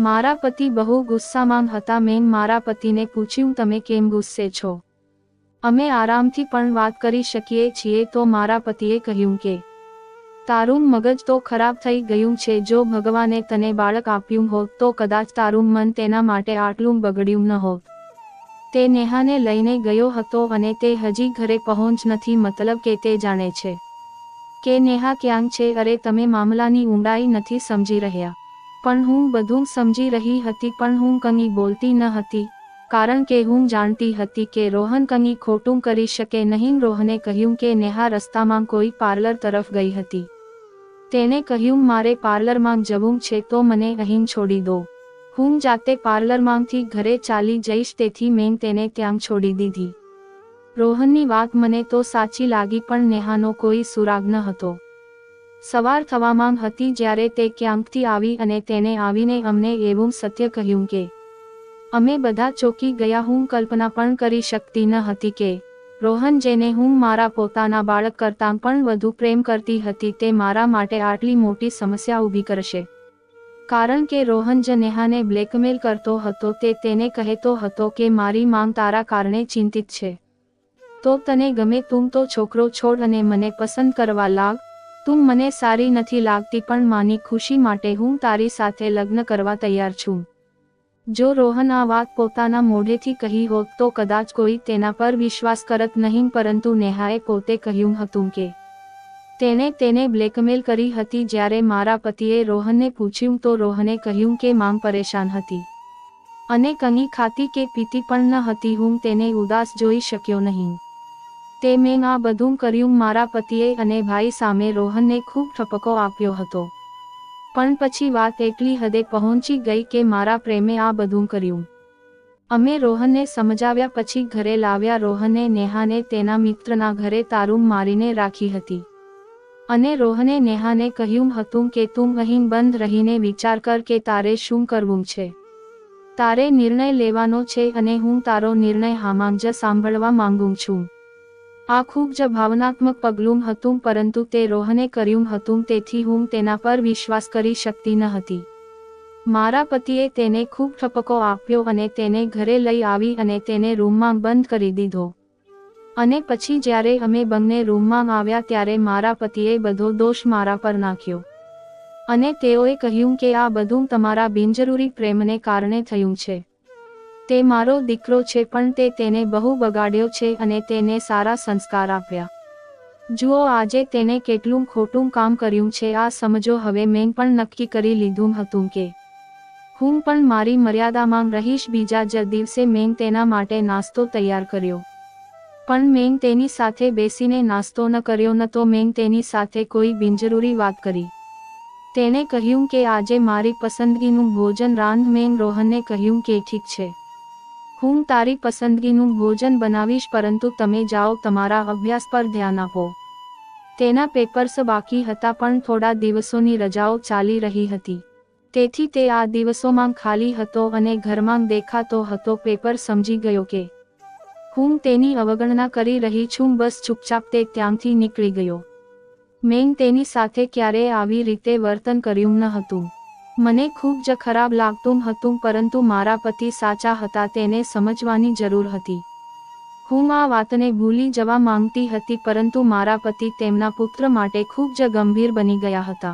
મારા પતિ બહુ ગુસ્સામાં હતા. મેં મારા પતિને પૂછ્યું તમે કેમ ગુસ્સે છો? અમે આરામથી પણ વાત કરી શકીએ છીએ. તો મારા પતિએ કહ્યું કે તારું મગજ તો ખરાબ થઈ ગયું છે. જો ભગવાને તને બાળક આપ્યું હોત તો કદાચ તારું મન તેના માટે આટલું બગડ્યું ન હોત. તે નેહાને લઈને ગયો હતો અને તે હજી ઘરે પહોંચ નથી, મતલબ કે તે જાણે છે કે નેહા ક્યાં છે. અરે તમે મામલાની ઊંડાઈ નથી સમજી રહ્યા. પણ હું બધું સમજી રહી હતી, પણ હું કંઈ બોલતી ન હતી, કારણ કે હું જાણતી હતી કે રોહન કંઈ ખોટું કરી શકે નહીં. રોહને કહ્યું કે નેહા રસ્તામાં કોઈ પાર્લર તરફ ગઈ હતી. તેણે કહ્યું મારે પાર્લરમાં જવું છે તો મને અહીં છોડી દો, હું જાતે પાર્લરમાંથી ઘરે ચાલી જઈશ. તેથી મેં તેને ત્યાં છોડી દીધી. રોહનની વાત મને તો સાચી લાગી, પણ નેહાનો કોઈ સુરાગ ન હતો. સવાર થવામાં હતી જ્યારે તે ક્યાંકથી આવી અને તેને આવીને અમને એવું સત્ય કહ્યું કે અમે બધા ચોંકી ગયા. હું કલ્પના પણ કરી શકતી ન હતી કે રોહન, જેને હું મારા પોતાના બાળક કરતાં પણ વધુ પ્રેમ કરતી હતી, તે મારા માટે આટલી મોટી સમસ્યા ઊભી કરશે. કારણ કે રોહન જ નેહાને બ્લેકમેલ કરતો હતો. તે તેને કહેતો હતો કે મારી માંગ તારા કારણે ચિંતિત છે, તો તને ગમે તું તો છોકરો છોડ અને મને પસંદ કરવા લાગ. તું મને સારી નથી લાગતી, પણ માની ખુશી માટે હું તારી સાથે લગ્ન કરવા તૈયાર છું. જો રોહન આ વાત પોતાના મોઢેથી કહી હોત તો કદાચ કોઈ તેના પર વિશ્વાસ કરત નહીં, પરંતુ નેહાએ પોતે કહ્યું હતું કે તેણે તેને બ્લેકમેલ કરી હતી. જ્યારે મારા પતિએ રોહનને પૂછ્યું તો રોહને કહ્યું કે માંગ પરેશાન હતી અને કંઈ ખાતી કે પીતી પણ ન હતી. હું તેને ઉદાસ જોઈ શક્યો નહીં. તે મેં આ બધું કર્યું મારા પતિએ અને ભાઈ સામે રોહનને ખૂબ ઠપકો આપ્યો હતો. પણ પછી વાત એટલી હદે પહોંચી ગઈ કે મારા પ્રેમે આ બધું કર્યું. અમે રોહનને સમજાવ્યા પછી ઘરે લાવ્યા. રોહને નેહાને તેના મિત્રના ઘરે તારું મારીને રાખી હતી અને રોહને નેહાને કહ્યું હતું કે તું અહીં બંધ રહીને વિચાર કર કે તારે શું કરવું છે. તારે નિર્ણય લેવાનો છે અને હું તારો નિર્ણય હામાં જ સાંભળવા માંગુ છું. આ ખૂબ જ ભાવનાત્મક પગલું હતું, પરંતુ તે રોહને કર્યું હતું, તેથી હું તેના પર વિશ્વાસ કરી શકતી ન હતી. મારા પતિએ તેને ખૂબ ઠપકો આપ્યો અને તેને ઘરે લઈ આવી અને તેને રૂમમાં બંધ કરી દીધો. અને પછી જ્યારે અમે બંને રૂમમાં આવ્યા ત્યારે મારા પતિએ બધો દોષ મારા પર નાખ્યો અને તેઓએ કહ્યું કે આ બધું તમારા બિનજરૂરી પ્રેમને કારણે થયું છે. તે મારો દીકરો છે, પણ તે તેને બહુ બગાડ્યો છે અને તેને સારા સંસ્કાર આપ્યા. જુઓ આજે તેને કેટલું ખોટું કામ કર્યું છે. આ સમજો. હવે મેં પણ નક્કી કરી લીધું હતું કે હું પણ મારી મર્યાદામાં રહીશ. બીજા જ દિવસે મેં તેના માટે નાસ્તો તૈયાર કર્યો, પણ મેં તેની સાથે બેસીને નાસ્તો ન કર્યો, ન તો મેં તેની સાથે કોઈ બિનજરૂરી વાત કરી. તેણે કહ્યું કે આજે મારી પસંદગીનું ભોજન રાંધ. મેં રોહનને કહ્યું કે ઠીક છે, હું તારી પસંદગીનું ભોજન બનાવીશ, પરંતુ તમે જાઓ, તમારા અભ્યાસ પર ધ્યાન આપો. તેના પેપર્સ બાકી હતા, પણ થોડા દિવસોની રજાઓ ચાલી રહી હતી, તેથી તે આ દિવસોમાં ખાલી હતો અને ઘરમાં દેખાતો હતો. પેપર સમજી ગયો કે હું તેની અવગણના કરી રહી છું. બસ ચૂપચાપ તે ત્યાંથી નીકળી ગયો. મેં તેની સાથે ક્યારેય આવી રીતે વર્તન કર્યું ન હતું. મને ખૂબ જ ખરાબ લાગતું હતું, પરંતુ મારા પતિ સાચા હતા, તેને સમજવાની જરૂર હતી. હું આ વાતને ભૂલી જવા માંગતી હતી, પરંતુ મારા પતિ તેમના પુત્ર માટે ખૂબ જ ગંભીર બની ગયા હતા.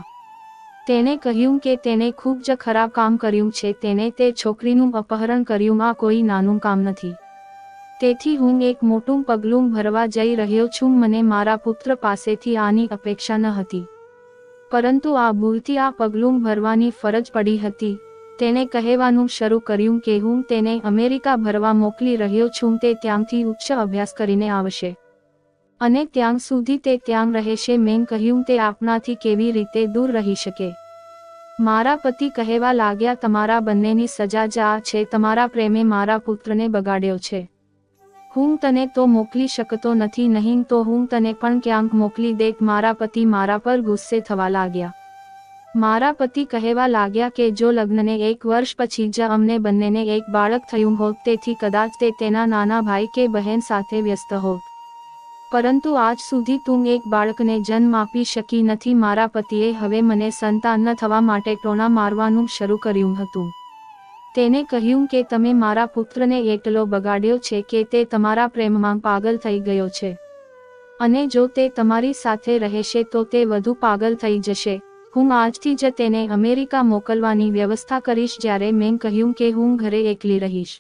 તેણે કહ્યું કે તેણે ખૂબ જ ખરાબ કામ કર્યું છે, તેને તે છોકરીનું અપહરણ કર્યું. આ કોઈ નાનું કામ નથી. તેથી હું એક મોટું પગલું ભરવા જઈ રહ્યો છું. મને મારા પુત્ર પાસેથી આની અપેક્ષા ન હતી, પરંતુ આ ભૂલથી આ પગલું ભરવાની ફરજ પડી હતી. તેણે કહેવાનું શરૂ કર્યું કે હું તેને અમેરિકા ભરવા મોકલી રહ્યો છું. તે ત્યાંથી ઉચ્ચ અભ્યાસ કરીને આવશે અને ત્યાં સુધી તે ત્યાં રહેશે. મેં કહ્યું, તે આપણાથી કેવી રીતે દૂર રહી શકે? મારા પતિ કહેવા લાગ્યા, તમારા બંનેની સજા જ આ છે. તમારા પ્રેમે મારા પુત્રને બગાડ્યો છે. હું તને તો મોકલી શકતો નથી, નહીં તો હું તને પણ ક્યાંક મોકલી દેત. મારા પતિ મારા પર ગુસ્સે થવા લાગ્યા. મારા પતિ કહેવા લાગ્યા કે જો લગ્નને 1 વર્ષ પછી જ અમને બંનેને એક બાળક થયું હોત, તેથી કદાચ તે તેના નાના ભાઈ કે બહેન સાથે વ્યસ્ત હોત, પરંતુ આજ સુધી તું એક બાળકને જન્મ આપી શકી નથી. મારા પતિએ હવે મને સંતાન ન થવા માટે ટોણા મારવાનું શરૂ કર્યું હતું. તેને કહ્યું કે તમે મારા પુત્રને એટલો બગાડ્યો છે કે તે તમારા પ્રેમમાં પાગલ થઈ ગયો છે, અને જો તે તમારી સાથે રહેશે તો તે વધુ પાગલ થઈ જશે. હું આજથી જ તેને અમેરિકા મોકલવાની વ્યવસ્થા કરીશ. જ્યારે મેં કહ્યું કે હું ઘરે એકલી રહીશ,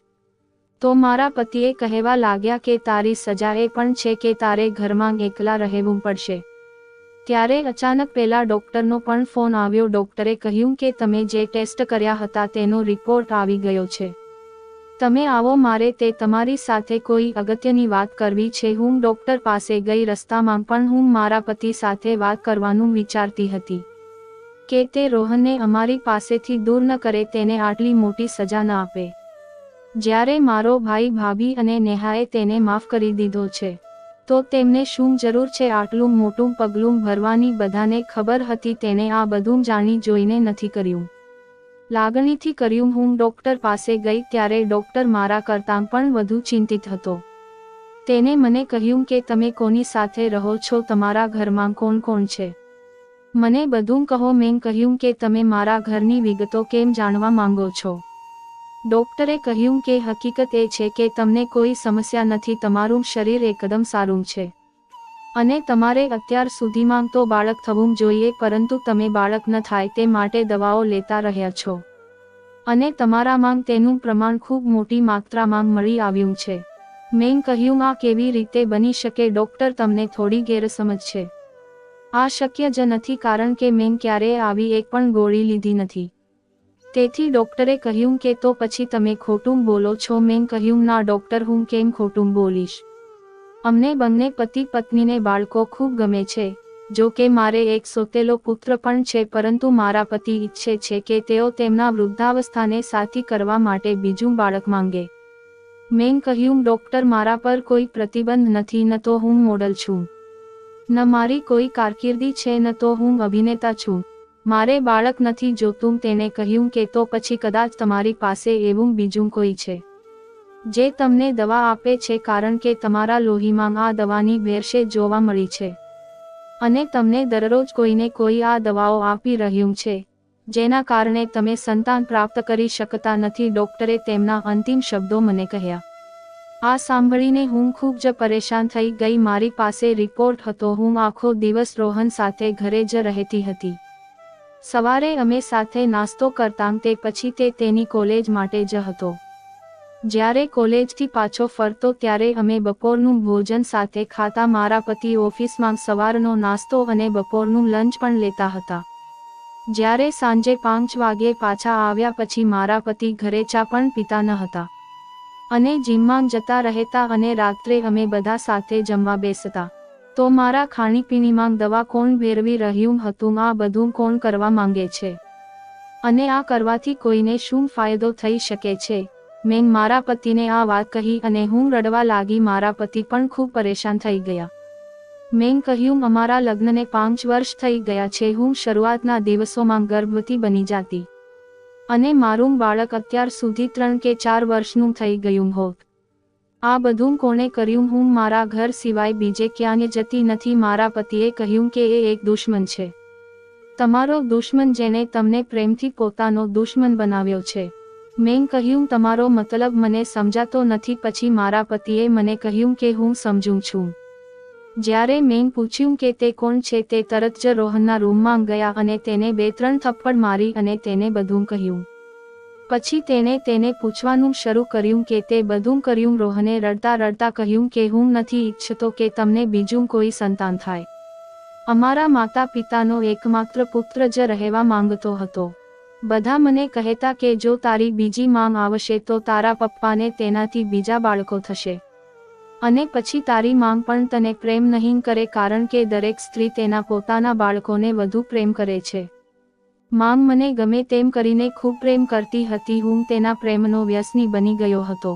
તો મારા પતિએ કહેવા લાગ્યા કે તારી સજા એ પણ છે કે તારે ઘરમાં એકલા રહેવું પડશે. ત્યારે અચાનક પેલા ડોક્ટરનો પણ ફોન આવ્યો. ડોક્ટરે કહ્યું કે તમે જે ટેસ્ટ કર્યા હતા તેનો રિપોર્ટ આવી ગયો છે. તમે આવો, મારે તે તમારી સાથે કોઈ અગત્યની વાત કરવી છે. હું ડોક્ટર પાસે ગઈ. રસ્તામાં પણ હું મારા પતિ સાથે વાત કરવાનું વિચારતી હતી કે તે રોહનને અમારી પાસેથી દૂર ન કરે, તેને આટલી મોટી સજા ન આપે. જ્યારે મારો ભાઈ, ભાભી અને નેહાએ તેને માફ કરી દીધો છે, તો તેમને શું જરૂર છે આટલું મોટું પગલું ભરવાની? બધાને ખબર હતી. તેને આ બધું જાણી જોઈને નથી કર્યું, લાગણીથી કર્યું. હું ડોક્ટર પાસે ગઈ ત્યારે ડોક્ટર મારા કરતાં પણ વધુ ચિંતિત હતો. તેને મને કહ્યું કે તમે કોની સાથે રહો છો? તમારા ઘરમાં કોણ કોણ છે? મને બધું કહો. મેં કહ્યું કે તમે મારા ઘરની વિગતો કેમ જાણવા માંગો છો? ડોક્ટરે કહ્યું કે હકીકત એ છે કે તમને કોઈ સમસ્યા નથી. તમારું શરીર એકદમ સારું છે અને તમારે અત્યાર સુધીમાં તો બાળક થવું જોઈએ, પરંતુ તમે બાળક ન થાય તે માટે દવાઓ લેતા રહ્યા છો અને તમારામાં તેનું પ્રમાણ ખૂબ મોટી માત્રામાં મળી આવ્યું છે. મેં કહ્યું, આ કેવી રીતે બની શકે? ડોક્ટર, તમને થોડી ગેરસમજ છે. આ શક્ય જ નથી, કારણ કે મેં ક્યારેય આવી એક પણ ગોળી લીધી નથી. તેથી ડોક્ટરે કહ્યું કે તો પછી તમે ખોટું બોલો છો. મેં કહ્યું, ના ડોક્ટર, હું કેમ ખોટું બોલીશ? અમને બંને પતિ પત્નીને બાળકો ખૂબ ગમે છે. જો કે મારે એક સોતેલો પુત્ર પણ છે, પરંતુ મારા પતિ ઈચ્છે છે કે તેઓ તેમના વૃદ્ધાવસ્થાને સાથી કરવા માટે બીજું બાળક માંગે. મેં કહ્યું, ડોક્ટર, મારા પર કોઈ પ્રતિબંધ નથી. ન તો હું મોડલ છું, ન મારી કોઈ કારકિર્દી છે, ન તો હું અભિનેતા છું. મારે બાળક નથી જોતું. તેને કહ્યું કે તો પછી કદાચ તમારી પાસે એવું બીજું કોઈ છે જે તમને દવા આપે છે, કારણ કે તમારા લોહીમાં આ દવાની ભેળસેળ જોવા મળી છે અને તમને દરરોજ કોઈને કોઈ આ દવાઓ આપી રહ્યું છે, જેના કારણે તમે સંતાન પ્રાપ્ત કરી શકતા નથી. ડોક્ટરે તેમના અંતિમ શબ્દો મને કહ્યા. આ સાંભળીને હું ખૂબ જ પરેશાન થઈ ગઈ. મારી પાસે રિપોર્ટ હતો. હું આખો દિવસ રોહન સાથે ઘરે જ રહેતી હતી. સવારે અમે સાથે નાસ્તો કરતાં, તે પછી તે તેની કોલેજ માટે જ હતો. જ્યારે કોલેજથી પાછો ફરતો ત્યારે અમે બપોરનું ભોજન સાથે ખાતા. મારા પતિ ઓફિસમાં સવારનો નાસ્તો અને બપોરનું લંચ પણ લેતા હતા. જ્યારે સાંજે 5 વાગ્યે પાછા આવ્યા પછી મારા પતિ ઘરે ચા પણ પીતા ન હતા અને જીમમાં જતા રહેતા, અને રાત્રે અમે બધા સાથે જમવા બેસતા. તો મારા ખાણીપીણીમાં દવા કોણ ભેળવી રહ્યું હતું? આ બધું કોણ કરવા માંગે છે અને આ કરવાથી કોઈને શું ફાયદો થઈ શકે છે? મેં મારા પતિને આ વાત કહી અને હું રડવા લાગી. મારા પતિ પણ ખૂબ પરેશાન થઈ ગયા. મેં કહ્યું, અમારા લગ્નને 5 વર્ષ થઈ ગયા છે. હું શરૂઆતના દિવસોમાં ગર્ભવતી બની જાતી અને મારું બાળક અત્યાર સુધી 3 કે 4 વર્ષનું થઈ ગયું હોત. આ બધું કોણે કર્યું? હું મારા ઘર સિવાય બીજે ક્યાંય જતી નથી. મારા પતિએ કહ્યું કે એ એક દુશ્મન છે, તમારો દુશ્મન, જેને તમને પ્રેમથી પોતાનો દુશ્મન બનાવ્યો છે. મેં કહ્યું, તમારો મતલબ મને સમજાતો નથી. પછી મારા પતિએ મને કહ્યું કે હું સમજું છું. જ્યારે મેં પૂછ્યું કે તે કોણ છે, તે તરત જ રોહનના રૂમમાં ગયા અને તેને 2-3 થપ્પડ મારી અને તેને બધું કહ્યું. પછી તેને પૂછવાનું શરૂ કર્યું કે તે બધું કર્યું. રોહને રડતા રડતા કહ્યું કે હું નથી ઈચ્છતો કે તમને બીજું કોઈ સંતાન થાય. અમારા માતા પિતાનો એકમાત્ર પુત્ર જ રહેવા માંગતો હતો. બધા મને કહેતા કે જો તારી બીજી માંગ આવશે તો તારા પપ્પાને તેનાથી બીજા બાળકો થશે અને પછી તારી માંગ પણ તને પ્રેમ નહીં કરે, કારણ કે દરેક સ્ત્રી તેના પોતાના બાળકોને વધુ પ્રેમ કરે છે. માંગ મને ગમે તેમ કરીને ખૂબ પ્રેમ કરતી હતી. હું તેના પ્રેમનો વ્યસની બની ગયો હતો.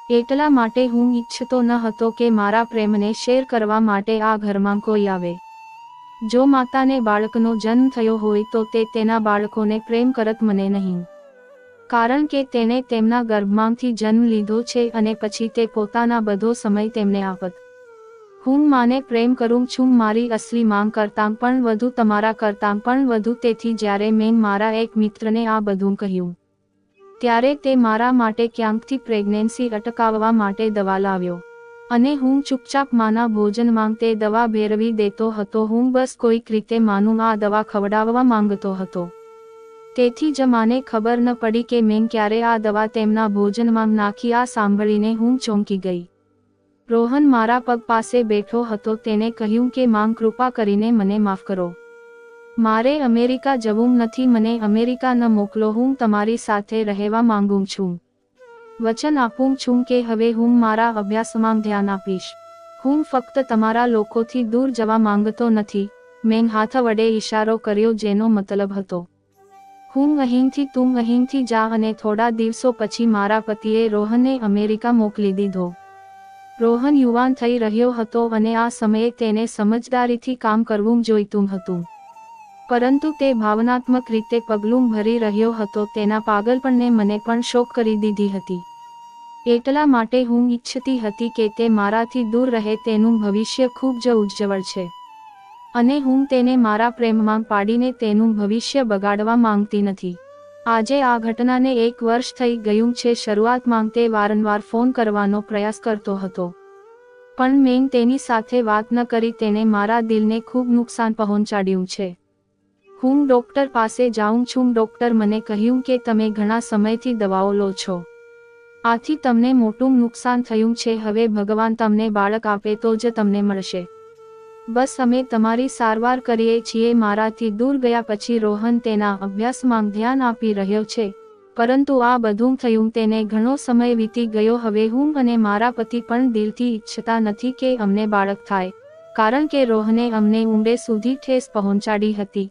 એટલા માટે હું ઈચ્છતો ન હતો કે મારા પ્રેમને શેર કરવા માટે આ ઘરમાં કોઈ આવે. જો માતાને બાળકનો જન્મ થયો હોય તો તે તેના બાળકોને પ્રેમ કરત, મને નહીં, કારણ કે તેણે તેમના ગર્ભમાંથી જન્મ લીધો છે અને પછી તે પોતાના બધો સમય તેમને આપત. હું માને પ્રેમ કરું છું, મારી અસલી માંગ કરતાં પણ વધુ, તમારા કરતાં પણ વધુ. તેથી જ્યારે મેં મારા એક મિત્રને આ બધું કહ્યું ત્યારે તે મારા માટે ક્યાંકથી પ્રેગ્નન્સી અટકાવવા માટે દવા લાવ્યો અને હું ચૂપચાપ માના ભોજનમાં તે દવા ભેરવી દેતો હતો. હું બસ કોઈક રીતે માનું આ દવા ખવડાવવા માંગતો હતો. તેથી જ માને ખબર ન પડી કે મેં ક્યારે આ દવા તેમના ભોજનમાં નાખી. આ સાંભળીને હું ચોંકી ગઈ. રોહન મારા પગ પાસે બેઠો હતો. તેને કહ્યું કે માંગ, કૃપા કરીને મને માફ કરો. મારે અમેરિકા જવું નથી. મને અમેરિકા ન મોકલો. હું તમારી સાથે રહેવા માંગુ છું. વચન આપું છું કે હવે હું મારા અભ્યાસમાં ધ્યાન આપીશ. હું ફક્ત તમારા લોકોથી દૂર જવા માંગતો નથી. મેં હાથ વડે ઈશારો કર્યો જેનો મતલબ હતો હું અહીંથી, તું અહીંથી જા. અને થોડા દિવસો પછી મારા પતિએ રોહનને અમેરિકા મોકલી દીધો. રોહન યુવાન થઈ રહ્યો હતો અને આ સમયે તેને સમજદારીથી કામ કરવું જોઈતું હતું, પરંતુ તે ભાવનાત્મક રીતે પગલું ભરી રહ્યો હતો. તેના પાગલપણને મને પણ શોક કરી દીધી હતી. એટલા માટે હું ઈચ્છતી હતી કે તે મારાથી દૂર રહે. તેનું ભવિષ્ય ખૂબ જ ઉજ્જવળ છે અને હું તેને મારા પ્રેમમાં પાડીને તેનું ભવિષ્ય બગાડવા માંગતી નથી. આજે આ ઘટનાને 1 વર્ષ થઈ ગયું છે. શરૂઆતમાં તે વારંવાર ફોન કરવાનો પ્રયાસ કરતો હતો, પણ મેં તેની સાથે વાત ન કરી. તેને મારા દિલને ખૂબ નુકસાન પહોંચાડ્યું છે. હું ડોક્ટર પાસે જાઉં છું. ડોક્ટર મને કહ્યું કે તમે ઘણા સમયથી દવાઓ લો છો, આથી તમને મોટું નુકસાન થયું છે. હવે ભગવાન તમને બાળક આપે તો જ તમને મળશે. બસ અમે તમારી સારવાર કરીએ છીએ. મારાથી દૂર ગયા પછી રોહન તેના અભ્યાસમાં ધ્યાન આપી રહ્યો છે, પરંતુ આ બધું થયું તેને ઘણો સમય વીતી ગયો. હવે હું અને મારા પતિ પણ દિલથી ઈચ્છતા નથી કે અમને બાળક થાય, કારણ કે રોહને અમને ઊંડે સુધી ઠેસ પહોંચાડી હતી.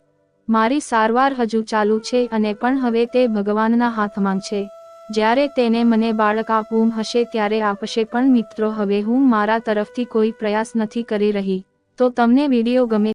મારી સારવાર હજુ ચાલુ છે અને પણ હવે તે ભગવાનના હાથમાં છે. જ્યારે તેને મને બાળક આપવું હશે ત્યારે આપશે. પણ મિત્રો, હવે હું મારા તરફથી કોઈ પ્રયાસ નથી કરી રહી. તો તમને વિડીયો ગમે